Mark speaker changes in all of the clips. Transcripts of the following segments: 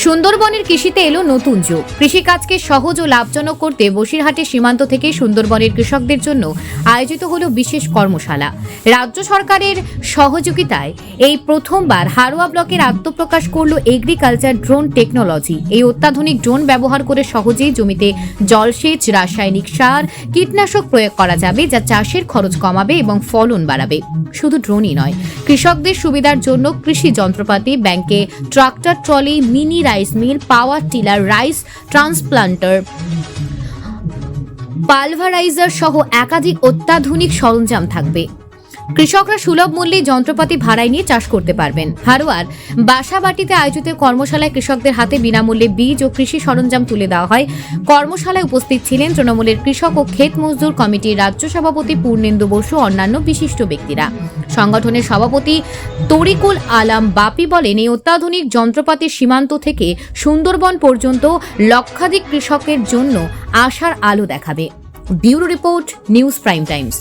Speaker 1: সুন্দরবনের কৃষিতে এলো নতুন যুগ। কৃষিকাজকে সহজ ও লাভজনক করতে বসিরহাটের সীমান্ত থেকে সুন্দরবনের কৃষকদের জন্য আয়োজিত হলো বিশেষ কর্মশালা। রাজ্য সরকারের সহযোগিতায় এই প্রথমবার হারোয়া ব্লকের আত্মপ্রকাশ করলো এগ্রিকালচার ড্রোন টেকনোলজি। এই অত্যাধুনিক ড্রোন ব্যবহার করে সহজেই জমিতে জলসেচ, রাসায়নিক সার, কীটনাশক প্রয়োগ করা যাবে, যা চাষের খরচ কমাবে এবং ফলন বাড়াবে। শুধু ড্রোনই নয়, কৃষকদের সুবিধার জন্য কৃষি যন্ত্রপাতি, ব্যাংকে tractor trolley, mini rice mill, power tiller, rice transplanter, pulveriser সহ একাধিক অত্যাধুনিক সরঞ্জাম থাকবে। কৃষকরা সুলভ মূল্যে যন্ত্রপাতি ভাড়ায় নিয়ে চাষ করতে পারবেন। হারোয়ার বাসাবাটিতে আয়োজিত কর্মশালায় কৃষকদের হাতে বিনামূল্যে বীজ ও কৃষি সরঞ্জাম তুলে দেওয়া হয়। কর্মশালায় উপস্থিত ছিলেন তৃণমূলের কৃষক ও ক্ষেত মজদুর কমিটির রাজ্য সভাপতি পূর্ণেন্দু বসু, অন্যান্য বিশিষ্ট ব্যক্তিরা। সংগঠনের সভাপতি তরিকুল আলম বাপি বলেন, এই অত্যাধুনিক যন্ত্রপাতি সীমান্ত থেকে সুন্দরবন পর্যন্ত লক্ষাধিক কৃষকের জন্য আশার আলো দেখাবে। Bureau report, news prime Times.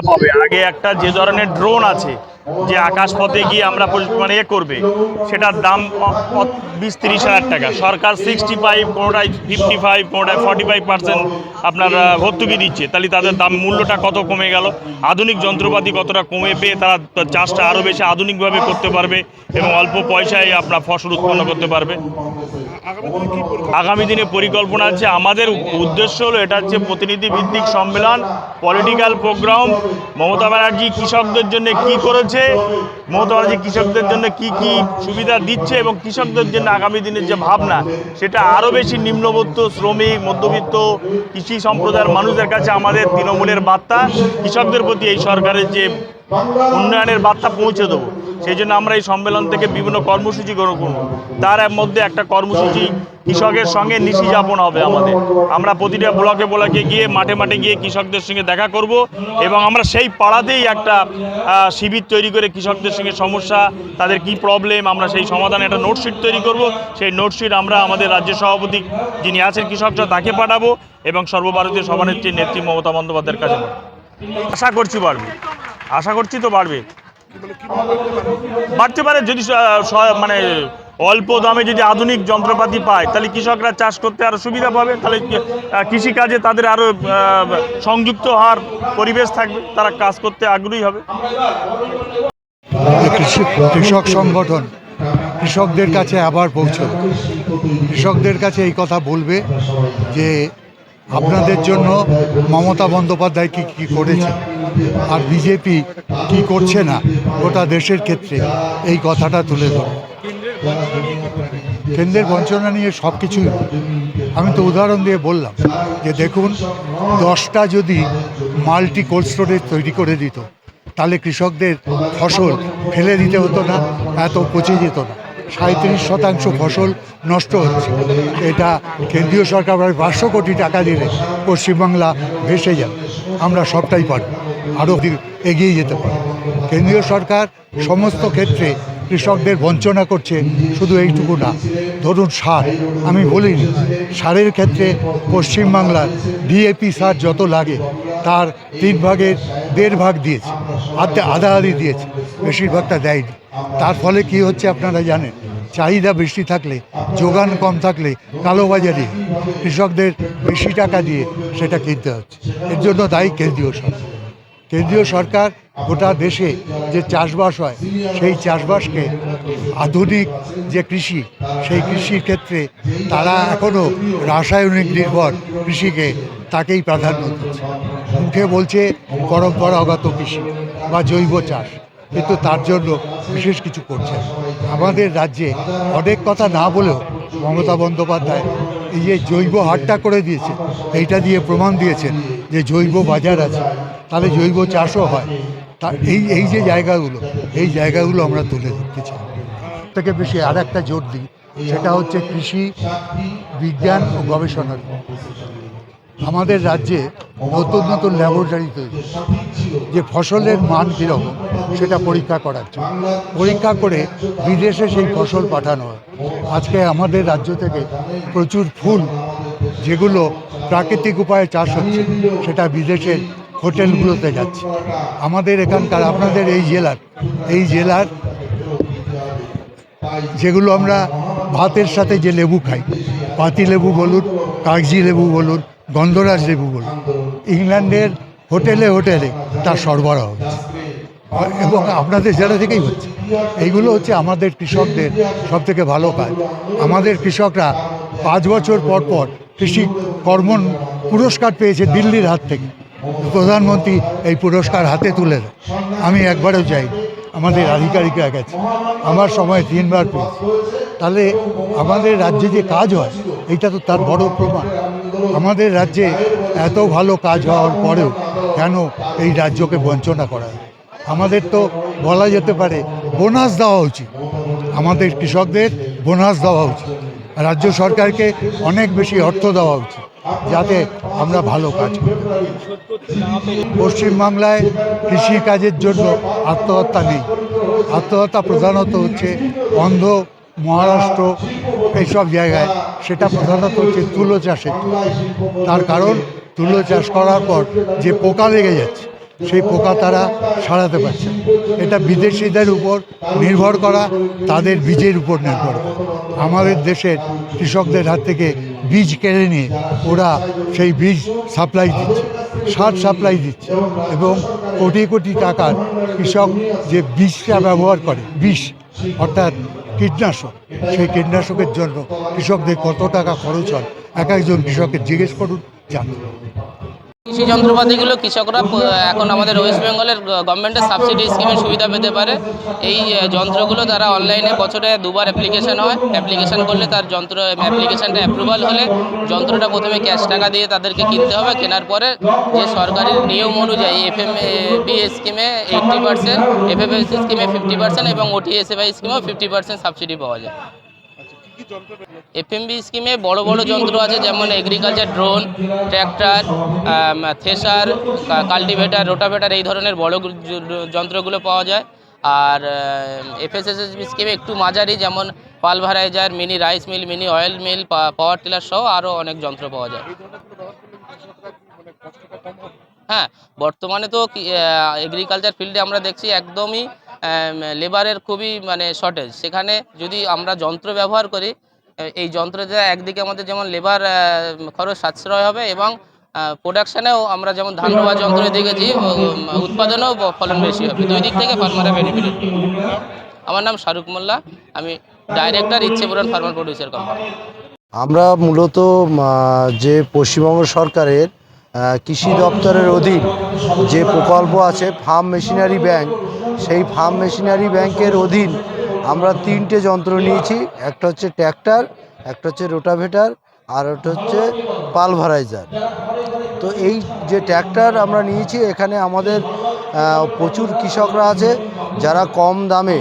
Speaker 2: পাবে আগে একটা যে ধরনের ড্রোন আছে, যে আকাশপথে গিয়ে আমরা মানে করবে, সেটার দাম 20-30 হাজার টাকা। সরকার 65, কোনোটায় 55, কোনোটায় 45% আপনার ভর্তুকি দিচ্ছে। তাহলে তাদের দাম মূল্যটা কত কমে গেল। আধুনিক যন্ত্রপাতি কতটা কমে পেয়ে তারা চাষটা আরও বেশি আধুনিকভাবে করতে পারবে এবং অল্প পয়সায় আপনার ফসল উৎপন্ন করতে পারবে। আগামী দিনে পরিকল্পনা আছে, আমাদের উদ্দেশ্য হলো এটা হচ্ছে প্রতিনিধি ভিত্তিক সম্মেলন, পলিটিক্যাল প্রোগ্রাম। মমতা ব্যানার্জি কৃষকদের জন্য কি করেছে, মমতা ব্যানার্জি কৃষকদের জন্য কি কি সুবিধা দিচ্ছে এবং কৃষকদের জন্য আগামী দিনের যে ভাবনা, সেটা আরও বেশি নিম্নবিত্ত, শ্রমিক, মধ্যবিত্ত, কৃষি সম্প্রদায়ের মানুষদের কাছে আমাদের তৃণমূলের বার্তা, কৃষকদের প্রতি এই সরকারের যে উন্নয়নের বার্তা পৌঁছে দেবো। সেই জন্য আমরা এই সম্মেলন থেকে বিভিন্ন কর্মসূচি গ্রহণ করব। তার মধ্যে একটা কর্মসূচি কৃষকের সঙ্গে নিশি যাপন হবে আমাদের। আমরা প্রতিটা ব্লকে ব্লকে গিয়ে মাঠে মাঠে গিয়ে কৃষকদের সঙ্গে দেখা করব এবং আমরা সেই পাড়াতেই একটা শিবির তৈরি করে কৃষকদের সঙ্গে সমস্যা, তাদের কি প্রবলেম, আমরা সেই সমাধানে একটা নোটশিট তৈরি করব। সেই নোটশিট আমরা আমাদের রাজ্য সভাপতি যিনি আছেন কৃষকরা, তাকে পাঠাবো এবং সর্বভারতীয় সভানেত্রী নেত্রী মমতা বন্দ্যোপাধ্যায়ের কাছে আশা করছি বাড়বে। আশা করছি তো বাড়তে পারে যদি মানে অল্প দামে যদি আধুনিক যন্ত্রপাতি পায়, তাহলে কৃষকরা চাষ করতে আরও সুবিধা পাবে। তাহলে কৃষিকাজে তাদের আরও সংযুক্ত হওয়ার পরিবেশ থাকবে, তারা কাজ করতে আগ্রহী হবে।
Speaker 3: কৃষক সংগঠন কৃষকদের কাছে আবার পৌঁছবে, কৃষকদের কাছে এই কথা বলবে যে আপনাদের জন্য মমতা বন্দ্যোপাধ্যায় কী করেছে আর বিজেপি কি করছে না গোটা দেশের ক্ষেত্রে, এই কথাটা তুলে ধরো। কেন্দ্রের বঞ্চনা নিয়ে সব কিছুই, আমি তো উদাহরণ দিয়ে বললাম যে দেখুন, 10টা যদি মাল্টি কোল্ড স্টোরেজ তৈরি করে দিত, তাহলে কৃষকদের ফসল ফেলে দিতে হতো না, এত পচে যেত না। 37% ফসল নষ্ট হচ্ছে। এটা কেন্দ্রীয় সরকার প্রায় 500 কোটি টাকা দিলে পশ্চিমবাংলা ভেসে যাবে। আমরা সবটাই পারব, আরও এগিয়ে যেতে পারব। কেন্দ্রীয় সরকার সমস্ত ক্ষেত্রে কৃষকদের বঞ্চনা করছে, শুধু এইটুকু না। ধরুন সার, আমি বলিনি, সারের ক্ষেত্রে পশ্চিমবাংলার ডিএপি সার যত লাগে তার 1/3 ভাগ দিয়েছে, আধা দিয়েছে, বেশিরভাগটা দেয়নি। তার ফলে কি হচ্ছে আপনারা জানেন, চাহিদা বেশি থাকলে, যোগান কম থাকলে কালোবাজারি, কৃষকদের বেশি টাকা দিয়ে সেটা কিনতে হচ্ছে। এর জন্য দায়ী কেন্দ্রীয় সরকার। কেন্দ্রীয় সরকার গোটা দেশে যে চাষবাস হয়, সেই চাষবাসকে আধুনিক যে কৃষি, সেই কৃষির ক্ষেত্রে তারা এখনও রাসায়নিক নির্ভর কৃষিকে তাকেই প্রাধান্য দিচ্ছে। মুখে বলছে পরম্পরাগত কৃষি বা জৈব চাষ, কিন্তু তার জন্য বিশেষ কিছু করছে। আমাদের রাজ্যে অনেক কথা না বলেও মমতা বন্দ্যোপাধ্যায় এই যে জৈব হাটটা করে দিয়েছে, এইটা দিয়ে প্রমাণ দিয়েছেন যে জৈব বাজার আছে, তাহলে জৈব চাষও হয়। তা এই যে জায়গাগুলো, এই জায়গাগুলো আমরা তুলে ধরতে চাই। থেকে বেশি আর একটা জোর দিই, সেটা হচ্ছে কৃষি বিজ্ঞান ও গবেষণার। আমাদের রাজ্যে নতুন নতুন ল্যাবরেটরি তৈরি, যে ফসলের মান কীরকম সেটা পরীক্ষা করার জন্য, পরীক্ষা করে বিদেশে সেই ফসল পাঠানো হয়। আজকে আমাদের রাজ্য থেকে প্রচুর ফুল, যেগুলো প্রাকৃতিক উপায়ে চাষ হচ্ছে, সেটা বিদেশের হোটেলগুলোতে যাচ্ছে। আমাদের এখানকার, আপনাদের এই জেলার যেগুলো আমরা ভাতের সাথে যে লেবু খাই, পাতি লেবু বলুন, কাগজি লেবু বলুন, গন্ধরাজ লেবু বলুন, ইংল্যান্ডের হোটেলে হোটেলে তার সরবরাহ হচ্ছে এবং আপনাদের জেলা থেকেই হচ্ছে। এইগুলো হচ্ছে আমাদের কৃষকদের সবথেকে ভালো কাজ। আমাদের কৃষকরা 5 বছর পর পর কৃষি কর্মণ পুরস্কার পেয়েছে দিল্লির হাত থেকে। প্রধানমন্ত্রী এই পুরস্কার হাতে তুলে দেয়। আমি একবারও যাই, আমাদের আধিকারিকরা গেছে, আমার সময় 3 বার পেয়েছি। তাহলে আমাদের রাজ্যে যে কাজ হয় এইটা তো তার বড় প্রমাণ। আমাদের রাজ্যে এত ভালো কাজ হওয়ার পরেও কেন এই রাজ্যকে বঞ্চনা করা হয়? আমাদের তো বলা যেতে পারে বোনাস দেওয়া উচিত, আমাদের কৃষকদের বোনাস দেওয়া উচিত, রাজ্য সরকারকে অনেক বেশি অর্থ দেওয়া উচিত যাতে আমরা ভালো কাজ করি। পশ্চিমবাংলায় কৃষিকাজের জন্য আত্মহত্যা নেই। আত্মহত্যা প্রধানত হচ্ছে অন্ধ্র, মহারাষ্ট্র এইসব জায়গায়, সেটা প্রধানত হচ্ছে তুলো চাষের। তার কারণ তুলো চাষ করার পর যে পোকা লেগে যাচ্ছে সেই পোকা তারা সারাতে পারছে না। এটা বিদেশিদের উপর নির্ভর করা, তাদের বীজের উপর নির্ভর করা। আমাদের দেশের কৃষকদের হাত থেকে বীজ কেড়ে নিয়ে ওরা সেই বীজ সাপ্লাই দিচ্ছে, সার সাপ্লাই দিচ্ছে এবং কোটি কোটি টাকার কৃষক যে বীজটা ব্যবহার করে, বিষ অর্থাৎ কীটনাশক, সেই কীটনাশকের জন্য কৃষকদের কত টাকা খরচ হয় এক একজন কৃষকের জিজ্ঞেস করুন, জানুন।
Speaker 4: কৃষি যন্ত্রপাতিগুলো কৃষকরা এখন আমাদের ওয়েস্ট বেঙ্গলের গভর্নমেন্টের সাবসিডি স্কিমের সুবিধা পেতে পারে। এই যন্ত্রগুলো তারা অনলাইনে বছরে 2 বার অ্যাপ্লিকেশন হয়। অ্যাপ্লিকেশন করলে তার অ্যাপ্লিকেশনটা অ্যাপ্রুভাল হলে যন্ত্রটা প্রথমে ক্যাশ টাকা দিয়ে তাদেরকে কিনতে হবে। কেনার পরে যে সরকারি নিয়ম অনুযায়ী এফএমবি স্কিমে 80%, এফএফএস স্কিমে 50% এবং ওটিএসএফআই স্কিমেও 50% সাবসিডি পাওয়া যায়। এফএমবি স্কিমে বড় বড় যন্ত্র আছে, যেমন agriculture drone, tractor, thresher, cultivator, rotavator, এই ধরনের বড় যন্ত্রগুলো পাওয়া যায়। আর এফএসএসএসবি স্কিমে একটু মাঝারি, যেমন pulveriser, mini rice mill, mini oil mill, power tiller সহ আরও অনেক যন্ত্র পাওয়া যায়। হ্যাঁ, বর্তমানে তো এগ্রিকালচার ফিল্ডে আমরা দেখছি একদমই লেবারের খুবই শর্টেজ। সেখানে যদি আমরা যন্ত্র ব্যবহার করি, এই যন্ত্রতে একদিকে আমাদের যেমন লেবার খরচ সাশ্রয় হবে এবং প্রোডাকশানেও আমরা যেমন ধান রোয়া যন্ত্রে দেখেছি উৎপাদনেও ফলন বেশি হবে। 2 দিক থেকে ফার্মাররা বেনিফিট। আমার নাম শাহরুখ মোল্লা, আমি ডাইরেক্টর ইচ্ছেপুরান ফার্মার প্রডিউসার কোম্পানি।
Speaker 5: আমরা মূলত যে পশ্চিমবঙ্গ সরকারের কৃষি দপ্তরের অধীন যে প্রকল্প আছে ফার্ম মেশিনারি ব্যাংক, সেই ফার্ম মেশিনারি ব্যাংকের অধীন আমরা 3টে যন্ত্র নিয়েছি। একটা হচ্ছে ট্র্যাক্টর, একটা হচ্ছে রোটাভেটার, আর একটা হচ্ছে পালভারাইজার। তো এই যে ট্র্যাক্টর আমরা নিয়েছি, এখানে আমাদের প্রচুর কৃষকরা আছে যারা কম দামে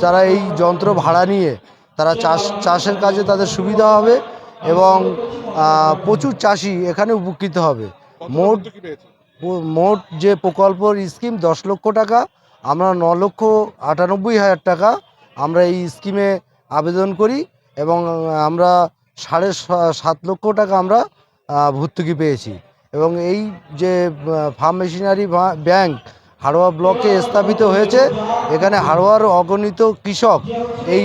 Speaker 5: তারা এই যন্ত্র ভাড়া নিয়ে তারা চাষের কাজে তাদের সুবিধা হবে এবং প্রচুর চাষি এখানে উপকৃত হবে। মোট যে প্রকল্পর স্কিম 10 লক্ষ টাকা, আমরা 9,98,000 টাকা আমরা এই স্কিমে আবেদন করি এবং আমরা 7.5 লক্ষ টাকা আমরা ভর্তুকি পেয়েছি। এবং এই যে ফার্ম মেশিনারি ব্যাংক হাড়োয়া ব্লকে স্থাপিত হয়েছে, এখানে হাড়োয়ার অগণিত কৃষক এই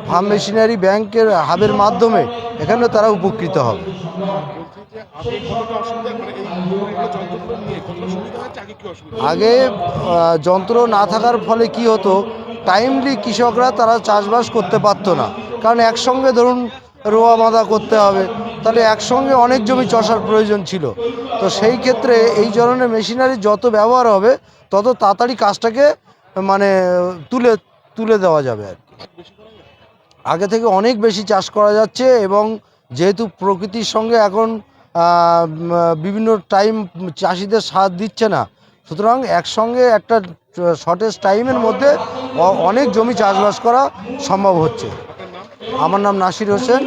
Speaker 5: ফার্ম মেশিনারি ব্যাংকের হাবের মাধ্যমে এখানেও তারা উপকৃত হবে। আগে যন্ত্র না থাকার ফলে কি হতো, টাইমলি কৃষকরা তারা চাষবাস করতে পারতো না, কারণ একসঙ্গে ধরুন রোয়া বাঁধা করতে হবে, তাহলে একসঙ্গে অনেক জমি চষার প্রয়োজন ছিল। তো সেই ক্ষেত্রে এই ধরনের মেশিনারি যত ব্যবহার হবে তত তাড়াতাড়ি কাজটাকে তুলে দেওয়া যাবে আর কি। আগে থেকে অনেক বেশি চাষ করা যাচ্ছে এবং যেহেতু প্রকৃতির সঙ্গে এখন বিভিন্ন টাইম চাষিদের সাথ দিচ্ছে না, সুতরাং একসঙ্গে একটা শর্টেজ টাইমের মধ্যে অনেক জমি চাষবাস করা সম্ভব হচ্ছে। আমার নাম নাসির হোসেন।